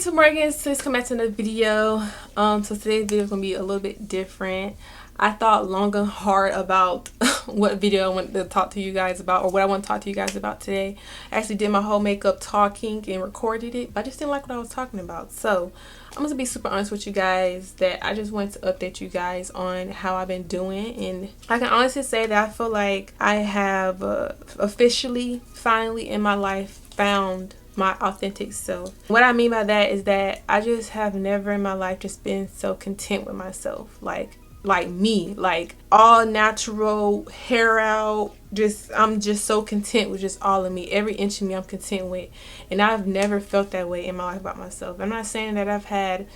TaMorgans, please come back to another video. So today's video is gonna be a little bit different. I thought long and hard about what video I wanted to talk to you guys about, or what I want to talk to you guys about today. I actually did my whole makeup talking and recorded it, but I just didn't like what I was talking about. So I'm gonna be super honest with you guys that I just wanted to update you guys on how I've been doing, and I can honestly say that I feel like I have officially, finally in my life found my authentic self. What I mean by that is that I just have never in my life just been so content with myself, like me, like all natural, hair out, I'm just so content with just all of me. Every inch of me I'm content with, and I've never felt that way in my life about myself. I'm not saying that I've had,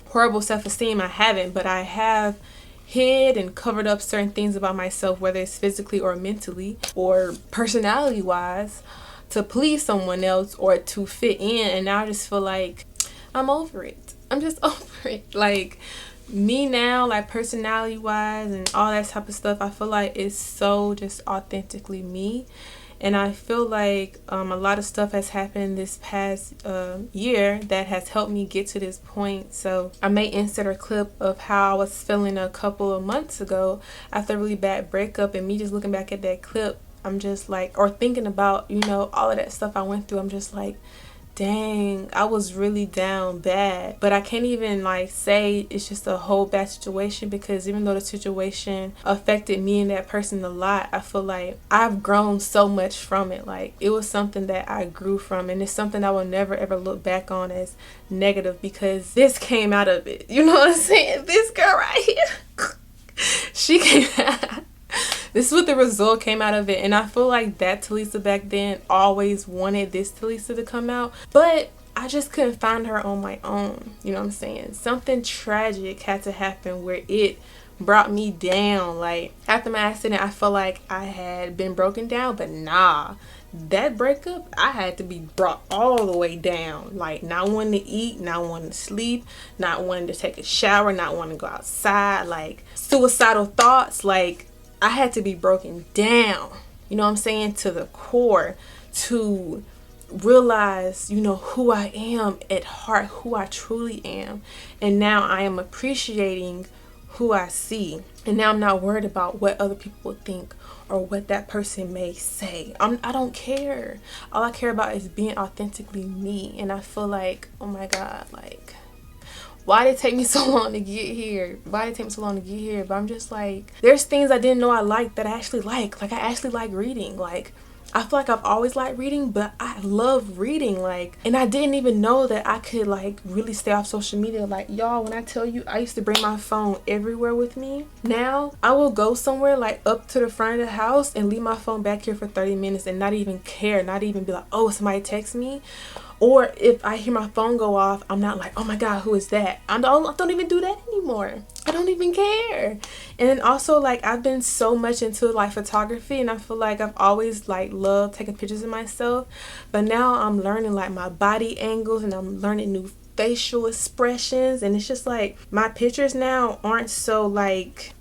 horrible self-esteem. I haven't, but I have hid and covered up certain things about myself, whether it's physically or mentally or personality wise, to please someone else or to fit in. And now I just feel like I'm over it. I'm just over it. Like me now, like personality wise and all that type of stuff, I feel like it's so just authentically me. And I feel like a lot of stuff has happened this past year that has helped me get to this point. So I may insert a clip of how I was feeling a couple of months ago after a really bad breakup, and me just looking back at that clip, I'm just like, or thinking about, all of that stuff I went through, I'm just like, dang, I was really down bad. But I can't even like say it's just a whole bad situation, because even though the situation affected me and that person a lot, I feel like I've grown so much from it. Like it was something that I grew from, and it's something I will never ever look back on as negative, because this came out of it. You know what I'm saying? This girl right here, she came out. This is what the result came out of it. And I feel like that Talisa back then always wanted this Talisa to come out, but I just couldn't find her on my own. You know what I'm saying? Something tragic had to happen where it brought me down. Like after my accident, I felt like I had been broken down, but nah, that breakup, I had to be brought all the way down. Like not wanting to eat, not wanting to sleep, not wanting to take a shower, not wanting to go outside, like suicidal thoughts. Like I had to be broken down, you know what I'm saying, to the core, to realize, who I am at heart, who I truly am. And now I am appreciating who I see. And now I'm not worried about what other people will think or what that person may say. I don't care. All I care about is being authentically me. And I feel like, oh my God, like, why did it take me so long to get here? Why did it take me so long to get here? But I'm just like, there's things I didn't know I liked that I actually like. Like I actually like reading. Like I feel like I've always liked reading, but I love reading. Like, and I didn't even know that I could like really stay off social media. Like y'all, when I tell you, I used to bring my phone everywhere with me. Now I will go somewhere like up to the front of the house and leave my phone back here for 30 minutes and not even care, not even be like, oh, somebody text me. Or if I hear my phone go off, I'm not like, oh my God, who is that? I don't even do that anymore. I don't even care. And then also, like, I've been so much into like photography, and I feel like I've always like loved taking pictures of myself. But now I'm learning like my body angles, and I'm learning new facial expressions, and it's just like my pictures now aren't so like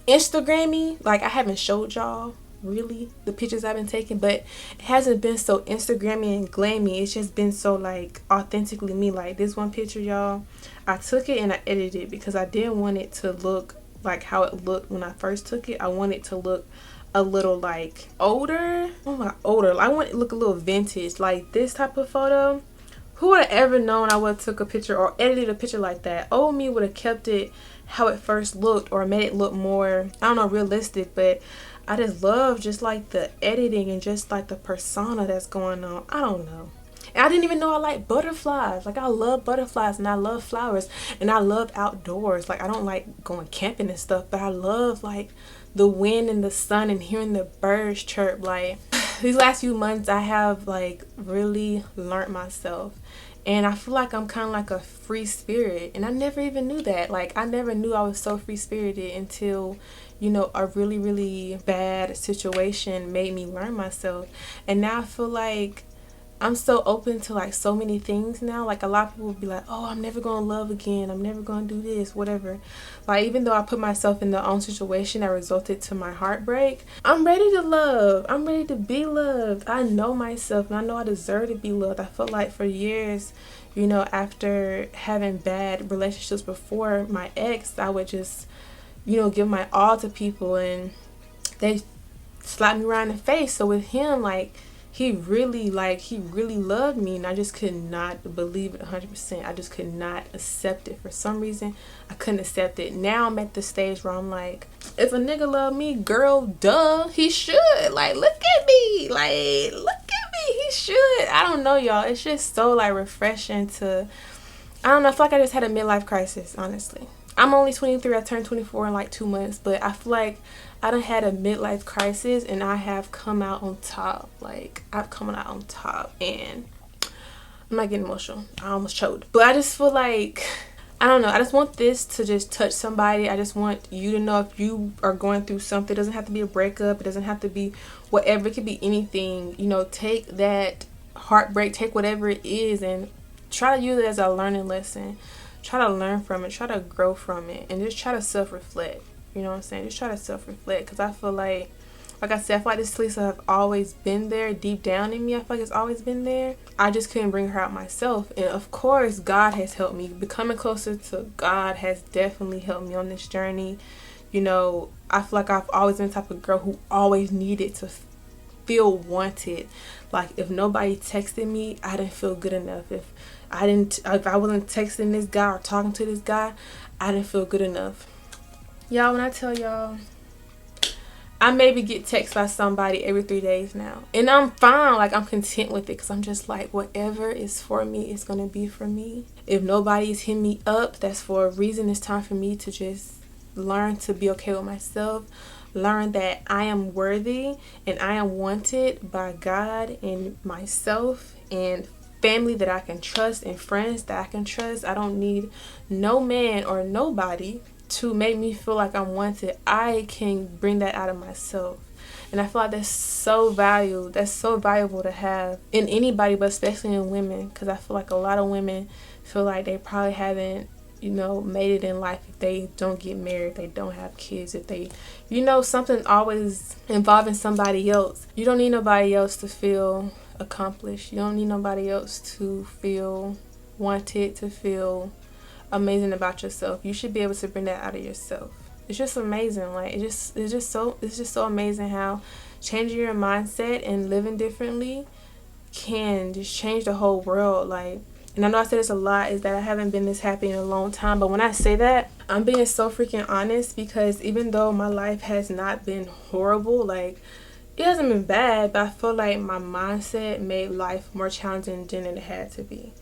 Instagrammy. Like I haven't showed y'all really the pictures I've been taking, but it hasn't been so Instagrammy and glammy. It's just been so like authentically me. Like this one picture, y'all, I took it and I edited it because I didn't want it to look like how it looked when I first took it. I want it to look a little like older. Oh my, older. I want it to look a little vintage, like this type of photo. Who would have ever known I would have took a picture or edited a picture like that? Old me would have kept it how it first looked, or made it look more, I don't know, realistic. But I just love just like the editing and just like the persona that's going on. I don't know. And I didn't even know I like butterflies. Like I love butterflies and I love flowers and I love outdoors. Like I don't like going camping and stuff, but I love like the wind and the sun and hearing the birds chirp. Like these last few months I have like really learned myself, and I feel like I'm kind of like a free spirit, and I never even knew that. Like I never knew I was so free spirited until a really, really bad situation made me learn myself. And now I feel like I'm so open to like so many things now. Like a lot of people will be like, oh, I'm never gonna love again, I'm never gonna do this, whatever. Like even though I put myself in the own situation that resulted to my heartbreak, I'm ready to love, I'm ready to be loved. I know myself and I know I deserve to be loved. I felt like for years, you know, after having bad relationships before my ex, I would just, you know, give my all to people and they slapped me around the face. So with him, like he really loved me, and I just could not believe it 100%. I just could not accept it. For some reason, I couldn't accept it. Now I'm at the stage where I'm like, if a nigga love me, girl, duh, he should. Like, look at me. Like, look at me. He should. I don't know, y'all. It's just so, like, refreshing to, I don't know, I feel like I just had a midlife crisis, honestly. I'm only 23. I turned 24 in like 2 months, but I feel like I done had a midlife crisis and I have come out on top. Like, I've come out on top, and I'm not getting emotional. I almost choked. But I just feel like, I don't know, I just want this to just touch somebody. I just want you to know if you are going through something, it doesn't have to be a breakup, it doesn't have to be whatever, it could be anything. You know, take that heartbreak, take whatever it is, and try to use it as a learning lesson. Try to learn from it, try to grow from it, and just try to self-reflect. You know what I'm saying? Just try to self-reflect, because I feel like I said, I feel like this Talisa have always been there deep down in me. I feel like it's always been there. I just couldn't bring her out myself. And of course, God has helped me. Becoming closer to God has definitely helped me on this journey. You know, I feel like I've always been the type of girl who always needed to feel wanted. Like, if nobody texted me, I didn't feel good enough. If I wasn't texting this guy or talking to this guy, I didn't feel good enough. Y'all, when I tell y'all, I maybe get text by somebody every 3 days now, and I'm fine. Like, I'm content with it, because I'm just like, whatever is for me is gonna be for me. If nobody's hitting me up, that's for a reason. It's time for me to just learn to be okay with myself, learn that I am worthy and I am wanted by God and myself, and family that I can trust, and friends that I can trust. I don't need no man or nobody to make me feel like I'm wanted. I can bring that out of myself, and I feel like that's so valuable. That's so valuable to have in anybody, but especially in women, because I feel like a lot of women feel like they probably haven't, you know, made it in life if they don't get married, they don't have kids, if they, you know, something always involving somebody else. You don't need nobody else to feel accomplished. You don't need nobody else to feel wanted, to feel amazing about yourself. You should be able to bring that out of yourself. It's just amazing. Like, it's just so amazing how changing your mindset and living differently can just change the whole world. Like, and I know I said this a lot, is that I haven't been this happy in a long time, but when I say that, I'm being so freaking honest, because even though my life has not been horrible, like, it hasn't been bad, but I feel like my mindset made life more challenging than it had to be.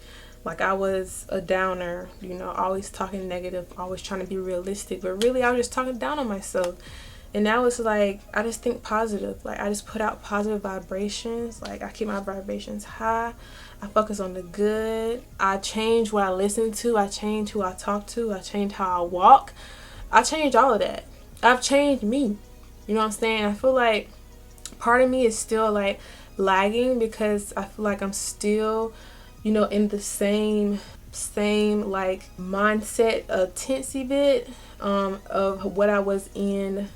Like, I was a downer, you know, always talking negative, always trying to be realistic, but really I was just talking down on myself. And now it's like, I just think positive. Like, I just put out positive vibrations. Like, I keep my vibrations high. I focus on the good. I change what I listen to. I change who I talk to. I change how I walk. I change all of that. I've changed me. You know what I'm saying? I feel like part of me is still like lagging, because I feel like I'm still, you know, in the same like mindset, a teensy bit of what I was in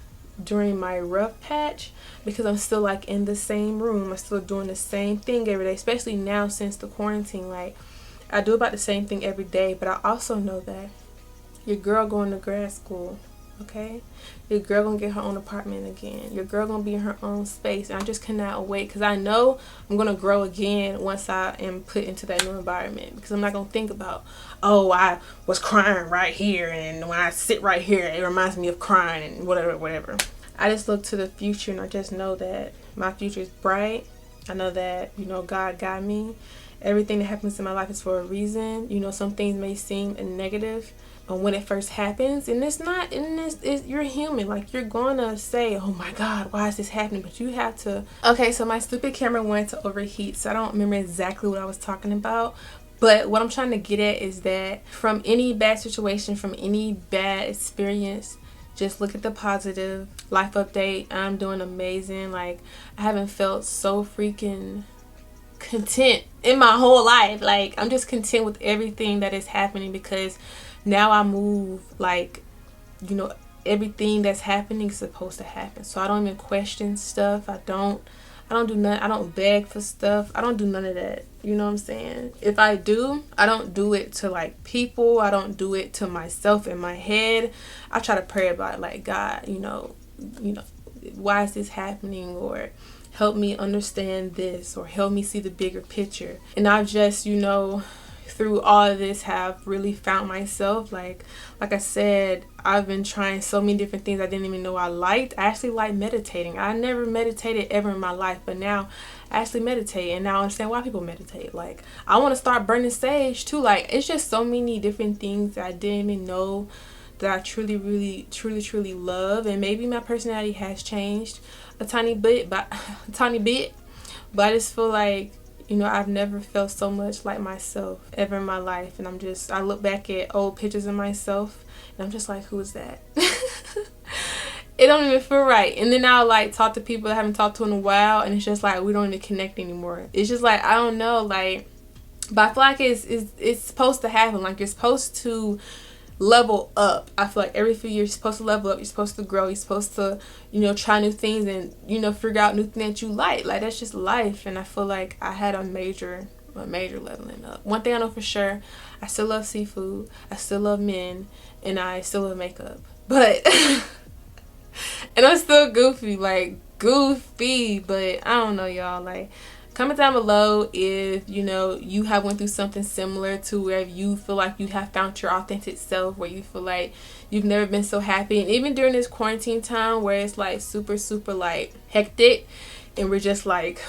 during my rough patch, because I'm still like in the same room. I'm still doing the same thing every day, especially now since the quarantine. Like, I do about the same thing every day, but I also know that your girl going to grad school, okay? Your girl gonna get her own apartment again. Your girl gonna be in her own space, and I just cannot wait, because I know I'm gonna grow again once I am put into that new environment, because I'm not gonna think about, oh, I was crying right here, and when I sit right here it reminds me of crying, and whatever. I just look to the future, and I just know that my future is bright. I know that, you know, God got me. Everything that happens in my life is for a reason. You know, some things may seem negative when it first happens, and it's not, and you're human. Like, you're gonna say, oh my God, why is this happening? But you have to. Okay, so my stupid camera went to overheat, so I don't remember exactly what I was talking about, but what I'm trying to get at is that from any bad situation, from any bad experience, just look at the positive. Life update, I'm doing amazing. Like, I haven't felt so freaking content in my whole life. Like, I'm just content with everything that is happening, because now I move like, you know, everything that's happening is supposed to happen. So I don't even question stuff. I don't do nothing. I don't beg for stuff. I don't do none of that. You know what I'm saying? If I do, I don't do it to like people. I don't do it to myself in my head. I try to pray about it, like, God, you know, why is this happening? Or help me understand this, or help me see the bigger picture. And I've just, you know, through all of this, have really found myself. Like I said, I've been trying so many different things I didn't even know I liked. I actually like meditating. I never meditated ever in my life, but now I actually meditate, and now I understand why people meditate. Like, I want to start burning sage too. Like, it's just so many different things that I didn't even know that I truly love. And maybe my personality has changed a tiny bit, but I just feel like, you know, I've never felt so much like myself ever in my life. And I look back at old pictures of myself, and I'm just like, who is that? It don't even feel right. And then I'll like talk to people I haven't talked to in a while, and it's just like we don't even connect anymore. It's just like, I don't know, like, but I feel like it's supposed to happen. Like, you're supposed to level up. I feel like every few years you're supposed to level up. You're supposed to grow. You're supposed to, you know, try new things, and, you know, figure out new things that you like. Like, that's just life. And I feel like I had a major leveling up. One thing I know for sure, I still love seafood, I still love men, and I still love makeup. But and I'm still goofy, but I don't know, y'all. Like, comment down below if, you know, you have went through something similar to where you feel like you have found your authentic self, where you feel like you've never been so happy. And even during this quarantine time where it's like super like hectic, and we're just like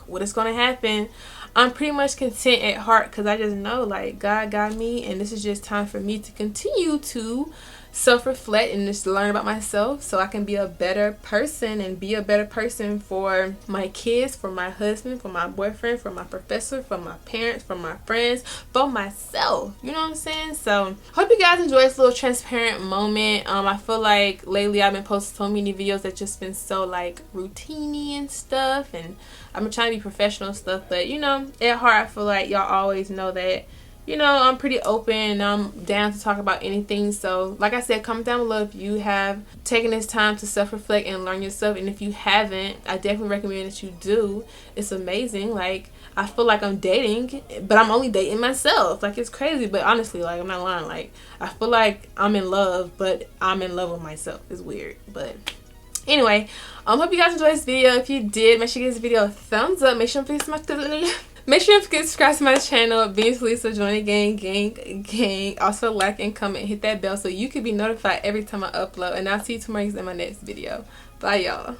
what is gonna happen, I'm pretty much content at heart, because I just know, like, God got me, and this is just time for me to continue to self-reflect and just learn about myself, so I can be a better person, and be a better person for my kids, for my husband, for my boyfriend, for my professor, for my parents, for my friends, for myself. You know what I'm saying? So hope you guys enjoy this little transparent moment. I feel like lately I've been posting so many videos that just been so like routine-y and stuff, and I've been trying to be professional and stuff, but, you know, at heart I feel like y'all always know that, you know, I'm pretty open and I'm down to talk about anything. So like I said, comment down below if you have taken this time to self-reflect and learn yourself. And if you haven't, I definitely recommend that you do. It's amazing. Like, I feel like I'm dating, but I'm only dating myself. Like, it's crazy, but honestly, like, I'm not lying. Like, I feel like I'm in love, but I'm in love with myself. It's weird, but anyway, hope you guys enjoyed this video. If you did, make sure you give this video a thumbs up. Make sure you subscribe to my channel. Be Talisa, join the gang. Also like and comment, hit that bell so you can be notified every time I upload. And I'll see you tomorrow in my next video. Bye, y'all.